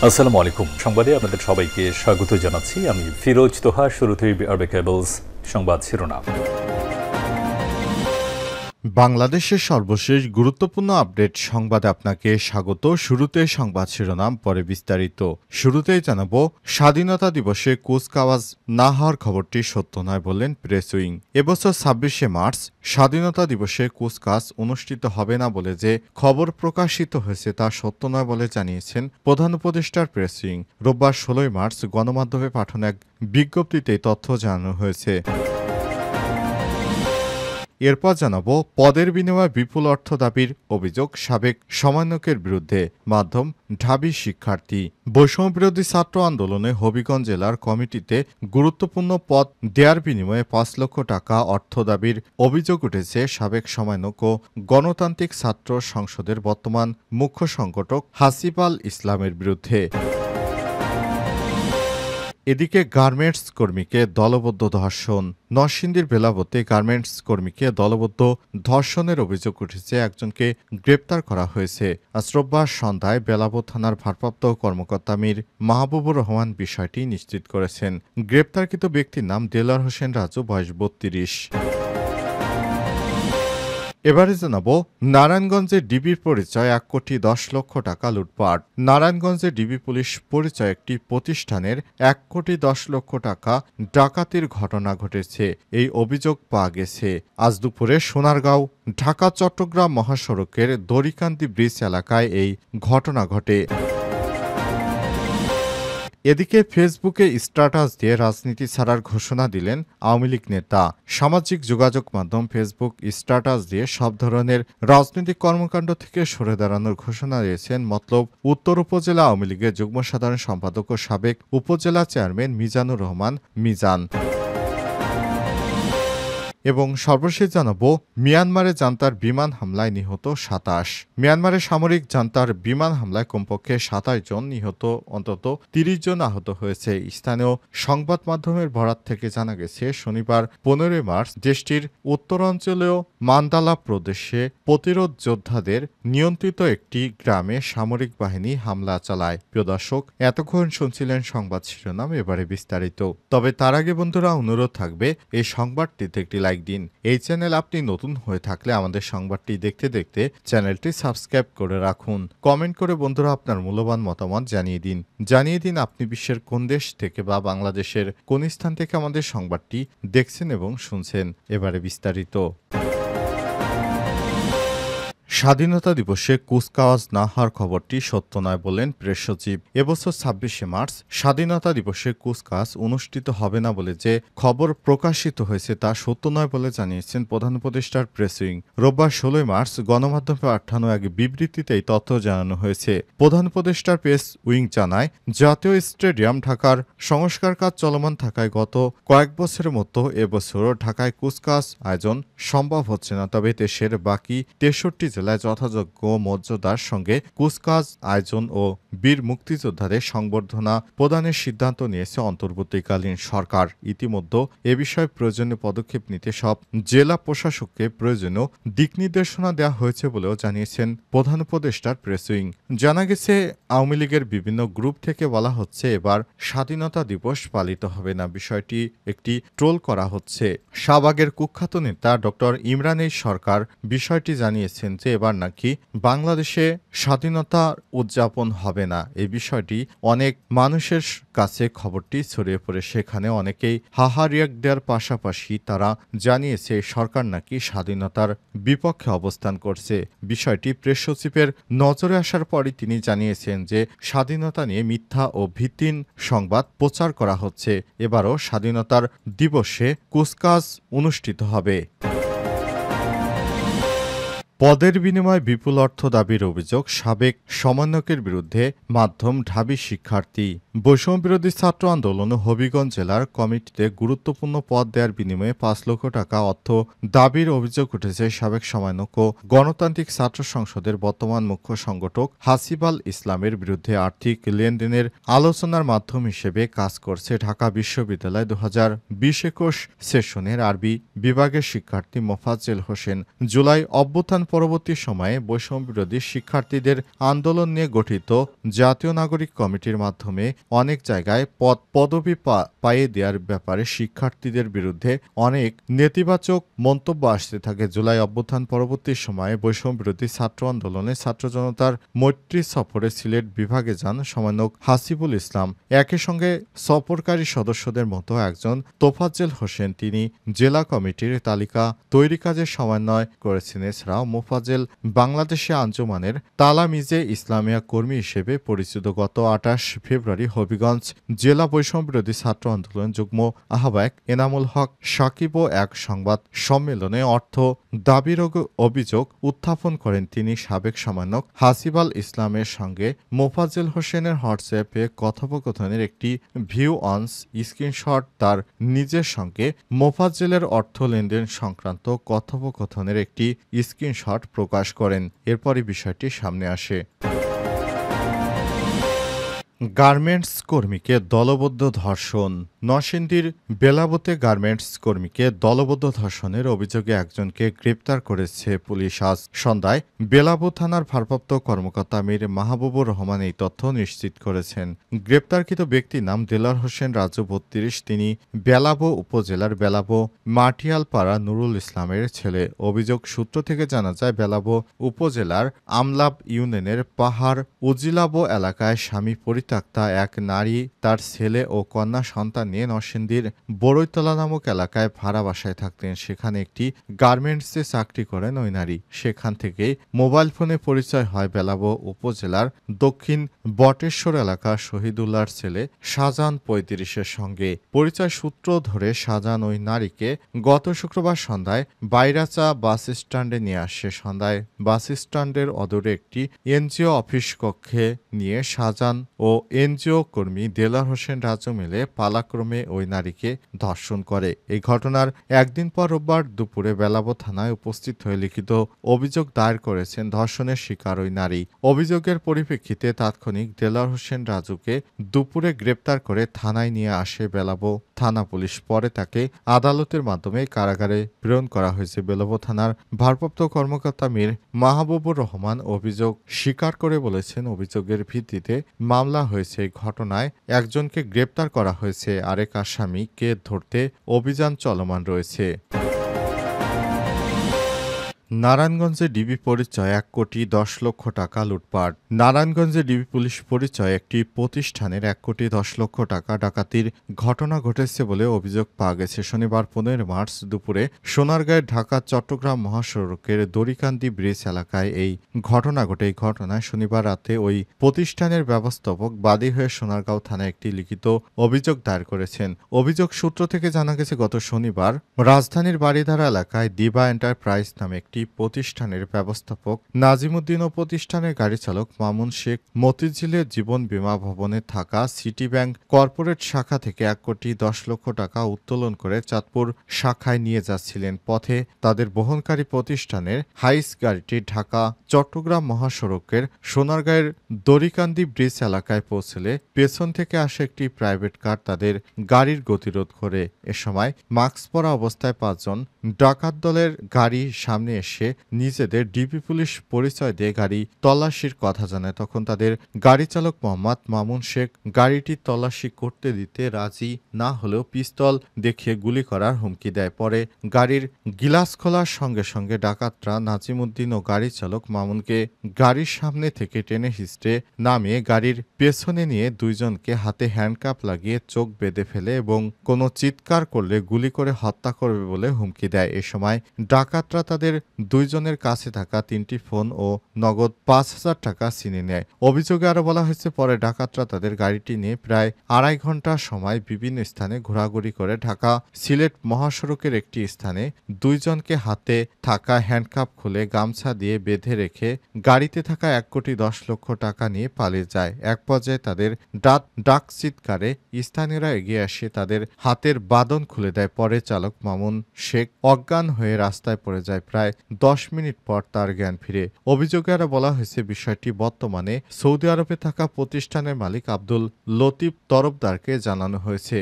আসসালামু আলাইকুম। সংবাদে আপনাদের সবাইকে স্বাগত জানাচ্ছি। আমি ফিরোজ তোহা। শুরুতেই আরবে কেবলস সংবাদ শিরোনাম। বাংলাদেশের সর্বশেষ গুরুত্বপূর্ণ আপডেট সংবাদে আপনাকে স্বাগত। শুরুতে সংবাদ শিরোনাম, পরে বিস্তারিত। শুরুতেই জানাবো, স্বাধীনতা দিবসে কুচকাওয়াজ না হওয়ার খবরটি সত্য নয় বললেন প্রেস উইং। এবছর ২৬শে মার্চ স্বাধীনতা দিবসে কুচকাওয়াজ অনুষ্ঠিত হবে না বলে যে খবর প্রকাশিত হয়েছে তা সত্য নয় বলে জানিয়েছেন প্রধান উপদেষ্টার প্রেস উইং। রোববার ১৬ই মার্চ গণমাধ্যমে পাঠানো এক বিজ্ঞপ্তিতে তথ্য জানানো হয়েছে। এরপর জানাবো, পদের বিনিময়ে বিপুল অর্থ দাবির অভিযোগ সাবেক সমন্বয়কের বিরুদ্ধে। মাধ্যম ঢাবি শিক্ষার্থী। বৈষম্যবিরোধী ছাত্র আন্দোলনে হবিগঞ্জ জেলার কমিটিতে গুরুত্বপূর্ণ পদ দেওয়ার বিনিময়ে ৫ লক্ষ টাকা অর্থ দাবির অভিযোগ উঠেছে সাবেক সমন্বয়ক ও গণতান্ত্রিক ছাত্র সংসদের বর্তমান মুখ্য সংগঠক হাসিব আল ইসলামের বিরুদ্ধে। এদিকে গার্মেন্টস কর্মীকে দলবদ্ধ ধর্ষণ। নরসিংদীর বেলাবতে গার্মেন্টস কর্মীকে দলবদ্ধ ধর্ষণের অভিযোগ উঠেছে। একজনকে গ্রেপ্তার করা হয়েছে। আজ রোববার সন্ধ্যায় বেলাবো থানার ভারপ্রাপ্ত কর্মকর্তা মীর মাহবুবুর রহমান বিষয়টি নিশ্চিত করেছেন। গ্রেপ্তারকৃত ব্যক্তির নাম দেলোয়ার হোসেন রাজু, বয়স ৩২। এবারে জানাবো, নারায়ণগঞ্জে ডিবির পরিচয় ১,১০,০০,০০০ টাকা লুটপাট। নারায়ণগঞ্জে ডিবি পুলিশ পরিচয় একটি প্রতিষ্ঠানের ১,১০,০০,০০০ টাকা ডাকাতির ঘটনা ঘটেছে। এই অভিযোগ পাওয়া গেছে। আজ দুপুরে সোনারগাঁও ঢাকা চট্টগ্রাম মহাসড়কের দড়িকান্দি ব্রিজ এলাকায় এই ঘটনা ঘটে। এদিকে ফেসবুকে স্ট্যাটাস দিয়ে রাজনীতি ছাড়ার ঘোষণা দিলেন আওয়ামী লীগ নেতা। সামাজিক যোগাযোগ মাধ্যম ফেসবুক স্ট্যাটাস দিয়ে সব ধরনের রাজনৈতিক কর্মকাণ্ড থেকে সরে দাঁড়ানোর ঘোষণা দিয়েছেন মতলব উত্তর উপজেলা আওয়ামী লীগের যুগ্ম সাধারণ সম্পাদক ও সাবেক উপজেলা চেয়ারম্যান মিজানুর রহমান মিজান। এবং সর্বশেষ জানাবো, মিয়ানমারে জান্তার বিমান হামলায় নিহত ২৭। মিয়ানমারে সামরিক জান্তার বিমান হামলায় কমপক্ষে ২৭ জন নিহত, অন্তত ৩০ জন আহত হয়েছে। স্থানীয় সংবাদ মাধ্যমের বরাত থেকে জানা গেছে, শনিবার ১৫ মার্চ দেশটির উত্তরাঞ্চলীয় মান্দালা প্রদেশে প্রতিরোধ যোদ্ধাদের নিয়ন্ত্রিত একটি গ্রামে সামরিক বাহিনী হামলা চালায়। প্রিয় দর্শক, এতক্ষণ শুনছিলেন সংবাদ শিরোনাম, এবারে বিস্তারিত। তবে তার আগে বন্ধুরা, অনুরোধ থাকবে এই সংবাদটিতে একটি লাইক দিন। এই চ্যানেল আপনি নতুন হয়ে থাকলে আমাদের সংবাদটি দেখতে দেখতে চ্যানেলটি সাবস্ক্রাইব করে রাখুন। কমেন্ট করে বন্ধুরা আপনার মূল্যবান মতামত জানিয়ে দিন আপনি বিশ্বের কোন দেশ থেকে বা বাংলাদেশের কোন স্থান থেকে আমাদের সংবাদটি দেখছেন এবং শুনছেন। এবারে বিস্তারিত। স্বাধীনতা দিবসে কুচকাওয়াজ না হওয়ার খবরটি সত্য নয় বললেন প্রেস সচিব। এবছর ২৬শে মার্চ স্বাধীনতা দিবসে কুচকাওয়াজ অনুষ্ঠিত হবে না বলে যে খবর প্রকাশিত হয়েছে তা সত্য নয় বলে জানিয়েছেন প্রধান উপদেষ্টার প্রেস উইং। রোববার ১৬ই মার্চ গণমাধ্যমে পাঠানো এক বিবৃতিতে এই তথ্য জানানো হয়েছে। প্রধান উপদেষ্টার প্রেস উইং জানায়, জাতীয় স্টেডিয়াম ঢাকার সংস্কার কাজ চলমান থাকায় গত কয়েক বছরের মতো এবছরও ঢাকায় কুচকাওয়াজ আয়োজন সম্ভব হচ্ছে না। তবে দেশের বাকি ৬৩ জেলায় যথাযোগ্য মর্যাদার সঙ্গে কুচকাওয়াজ আয়োজন ও বীর মুক্তিযোদ্ধাদের সংবর্ধনা প্রদানের সিদ্ধান্ত নিয়েছে অন্তর্বর্তীকালীন সরকার। ইতিমধ্যে এ বিষয়ে প্রয়োজনীয় পদক্ষেপ নিতে সব জেলা প্রশাসককে প্রয়োজনীয় দিক নির্দেশনা দেওয়া হয়েছে বলেও জানিয়েছেন প্রধান উপদেষ্টার প্রেস উইং। জানা গেছে, আওয়ামী লীগের বিভিন্ন গ্রুপ থেকে বলা হচ্ছে এবার স্বাধীনতা দিবস পালিত হবে না। বিষয়টি একটি ট্রোল করা হচ্ছে। শাহবাগের কুখ্যাত নেতা ডক্টর ইমরান এই সরকার বিষয়টি জানিয়েছেন যে এবার নাকি বাংলাদেশে স্বাধীনতা উদযাপন হবে না। এই বিষয়টি অনেক মানুষের কাছে খবরটি ছড়িয়ে পড়ে। সেখানে অনেকেই হাহা রিয়াক্ট দেওয়ার পাশাপাশি তারা জানিয়েছে সরকার নাকি স্বাধীনতার বিপক্ষে অবস্থান করছে। বিষয়টি প্রেস সচিবের নজরে আসার পরই তিনি জানিয়েছেন যে স্বাধীনতা নিয়ে মিথ্যা ও ভিত্তিহীন সংবাদ প্রচার করা হচ্ছে। এবারও স্বাধীনতার দিবসে কুচকাওয়াজ অনুষ্ঠিত হবে। পদের বিনিময়ে বিপুল অর্থ দাবির অভিযোগ সাবেক সমন্বয়কের বিরুদ্ধে। মাধ্যম ঢাবি শিক্ষার্থী। বৈষম্যবিরোধী ছাত্র আন্দোলনে হবিগঞ্জ জেলার কমিটিতে গুরুত্বপূর্ণ পদ দেওয়ার বিনিময়ে ৫ লক্ষ টাকা অর্থ দাবির অভিযোগ উঠেছে সাবেক সমন্বয়ক ও গণতান্ত্রিক ছাত্র সংসদের বর্তমান মুখ্য সংগঠক হাসিবাল ইসলামের বিরুদ্ধে আর্থিক লেনদেনের আলোচনার মাধ্যম হিসেবে কাজ করছে ঢাকা বিশ্ববিদ্যালয় ২০২০-২১ সেশনের আরবি বিভাগের শিক্ষার্থী মোফাজ্জেল হোসেন। জুলাই অভ্যুত্থান পরবর্তী সময়ে বৈষম্যবিরোধী শিক্ষার্থীদের আন্দোলন নিয়ে গঠিত জাতীয় নাগরিক কমিটির মাধ্যমে অনেক জায়গায় পদবি পাইয়ে দেওয়ার ব্যাপারে শিক্ষার্থীদের বিরুদ্ধে অনেক নেতিবাচক মন্তব্য আসতে থাকে। জুলাই অভ্যুত্থান পরবর্তী সময়ে বৈষম্যবিরোধী ছাত্র আন্দোলনে ছাত্র জনতার মৈত্রী সফরে সিলেট বিভাগে যান সমন্বয়ক হাসিবুল ইসলাম। একই সঙ্গে সফরকারী সদস্যদের মতো একজন তোফাজ্জেল হোসেন, তিনি জেলা কমিটির তালিকা তৈরি কাজে সমন্বয় করেছেন। এছাড়াও মোফাজ্জেল বাংলাদেশে আঞ্জুমানের তালামিজে ইসলামিয়া কর্মী হিসেবে পরিচিত। গত ২৮ ফেব্রুয়ারি হবিগঞ্জ জেলা বৈষম্যবিরোধী ছাত্র আন্দোলন যুগ্ম আহ্বায়ক এনামুল হক সাকিবও এক সংবাদ সম্মেলনে অর্থ দাবির অভিযোগ উত্থাপন করেন। তিনি সাবেক সমন্বয়ক হাসিবাল ইসলামের সঙ্গে মোফাজ্জেল হোসেনের হোয়াটসঅ্যাপে কথোপকথনের একটি ভিউ অন স্ক্রিনশট তার নিজের সঙ্গে মোফাজ্জেলের অর্থ লেনদেন সংক্রান্ত কথোপকথনের একটি স্ক্রিনশট প্রকাশ করেন। এরপরই বিষয়টি সামনে আসে। গার্মেন্টস কর্মীকে দলবদ্ধ ধর্ষণ। নরসিংদীর বেলাবতে গার্মেন্টস কর্মীকে দলবদ্ধ ধর্ষণের অভিযোগে একজনকে গ্রেপ্তার করেছে পুলিশ। আজ সন্ধ্যায় বেলাবো থানার ভারপ্রাপ্ত কর্মকর্তা মীর মাহবুবুর রহমান এই তথ্য নিশ্চিত করেছেন। গ্রেপ্তারকৃত ব্যক্তির নাম দেলার হোসেন রাজু, ৩২। তিনি বেলাবো উপজেলার বেলাবো মাটিয়ালপাড়া নুরুল ইসলামের ছেলে। অভিযোগ সূত্র থেকে জানা যায়, বেলাবো উপজেলার আমলাব ইউনিয়নের পাহাড় উজিলাবো এলাকায় স্বামী পরিত্যক্তা এক নারী তার ছেলে ও কন্যা সন্তান নিয়ে নরসিংদীর বড়ইতলা নামক এলাকায় ভাড়া বাসায় থাকতেন। সেখানে একটি গার্মেন্টসে চাকরি করেন ওই নারী। সেখান থেকে মোবাইল ফোনে পরিচয় হয় বেলাবো উপজেলার দক্ষিণ বটেশ্বর এলাকার শহীদুল্লাহর ছেলে শাহজাহান ৩৫-এর সঙ্গে। পরিচয় সূত্র ধরে শাহজাহান ওই নারীকে গত শুক্রবার সন্ধ্যায় বাইরাচা বাস স্ট্যান্ডে নিয়ে আসে। সন্ধ্যায় বাস স্ট্যান্ডের অদূরে একটি এনজিও অফিস কক্ষে নিয়ে শাহজাহান ও এনজিও কর্মী দেলার হোসেন রাজু মিলে পালাক্রমে ওই নারীকে ধর্ষণ করে। এই ঘটনার একদিন পর রোববার দুপুরে বেলাবো থানায় উপস্থিত হয়ে লিখিত অভিযোগ দায়ের করেছেন ধর্ষণের শিকার ওই নারী। অভিযোগের পরিপ্রেক্ষিতে তাৎক্ষণিক দেলার হোসেন রাজুকে দুপুরে গ্রেপ্তার করে থানায় নিয়ে আসে বেলাবো থানা পুলিশ। পরে তাকে আদালতের মাধ্যমে কারাগারে প্রেরণ করা হয়েছে। বেলাবো থানার ভারপ্রাপ্ত কর্মকর্তা মীর মাহবুবুর রহমান অভিযোগ স্বীকার করে বলেছেন, অভিযোগের ভিত্তিতে মামলা হয়েছে। এই ঘটনায় একজনকে গ্রেপ্তার করা হয়েছে, আরেক আসামিকে ধরতে অভিযান চলমান রয়েছে। নারায়ণগঞ্জে ডিবি পরিচয় ১,১০,০০,০০০ টাকা লুটপাট। নারায়ণগঞ্জে ডিবি পুলিশ পরিচয় একটি প্রতিষ্ঠানের ১,১০,০০,০০০ টাকা ডাকাতির ঘটনা ঘটেছে বলে অভিযোগ পাওয়া গেছে। শনিবার ১৫ মার্চ দুপুরে সোনারগাঁয়ের ঢাকা চট্টগ্রাম মহাসড়কের দড়িকান্দি ব্রিজ এলাকায় এই ঘটনা ঘটে। এই ঘটনায় শনিবার রাতে ওই প্রতিষ্ঠানের ব্যবস্থাপক বাদী হয়ে সোনারগাঁও থানায় একটি লিখিত অভিযোগ দায়ের করেছেন। অভিযোগ সূত্র থেকে জানা গেছে, গত শনিবার রাজধানীর বাড়িধারা এলাকায় দিবা এন্টারপ্রাইজ নামে একটি প্রতিষ্ঠানের ব্যবস্থাপক নাজিমুদ্দিন ও প্রতিষ্ঠানের গাড়ি চালক মামুন শেখ মতিঝিলের জীবন বীমা ভবনে থাকা সিটি ব্যাংক কর্পোরেট শাখা থেকে ১,১০,০০,০০০ টাকা উত্তোলন করে চাঁদপুর শাখায় নিয়ে যাচ্ছিলেন। পথে তাদের বহনকারী প্রতিষ্ঠানের হাইস গাড়িটি ঢাকা চট্টগ্রাম মহাসড়কের সোনারগাঁয়ের দড়িকান্দি ব্রিজ এলাকায় পৌঁছলে পেছন থেকে আসে একটি প্রাইভেট কার তাদের গাড়ির গতিরোধ করে। এ সময় মাস্ক পরা অবস্থায় ৫ জন ডাকাত দলের গাড়ি সামনে এসে নিজেদের ডিবি পুলিশ পরিচয় দিয়ে গাড়ি তল্লাশির কথা জানায়। তখন তাদের গাড়ি চালক মোহাম্মদ মামুন শেখ গাড়িটি তল্লাশি করতে দিতে রাজি না হলেও পিস্তল দেখিয়ে গুলি করার হুমকি দেয়। পরে গাড়ির গিলাস খোলার সঙ্গে সঙ্গে ডাকাতরা নাজিমুদ্দিন ও গাড়ি চালক মামুনকে গাড়ির সামনে থেকে টেনে হিঁচড়ে নামিয়ে গাড়ির পেছনে নিয়ে দুইজনকে হাতে হ্যান্ডকাপ লাগিয়ে চোখ বেঁধে ফেলে এবং কোনো চিৎকার করলে গুলি করে হত্যা করবে বলে হুমকি দেয়। এ সময় ডাকাতরা তাদের দুইজনের কাছে থাকা 3টি ফোন ও নগদ 5,000 টাকা ছিনিয়ে নেয়। অভিযোগে আরও বলা হয়েছে, পরে ডাকাতরা তাদের গাড়িটি নিয়ে প্রায় 2.5 ঘন্টা সময় বিভিন্ন স্থানে ঘোরাঘুরি করে ঢাকা সিলেট মহাসড়কের একটি স্থানে দুইজনকে হাতে থাকা হ্যান্ডকাপ খুলে গামছা দিয়ে বেঁধে রেখে গাড়িতে থাকা 1,10,00,000 টাকা নিয়ে পালিয়ে যায়। এক পর্যায়ে তাদের ডাক চিৎকারে স্থানীয়রা এগিয়ে আসে তাদের হাতের বাঁধন খুলে দেয়। পরে চালক মামুন শেখ অজ্ঞান হয়ে রাস্তায় পড়ে যায়। প্রায় 10 মিনিট পর তার জ্ঞান ফিরে। অভিযোগে আরও বলা হয়েছে, বিষয়টি বর্তমানে সৌদি আরবে থাকা প্রতিষ্ঠানের মালিক আব্দুল লতিফ তরফদারকে জানানো হয়েছে।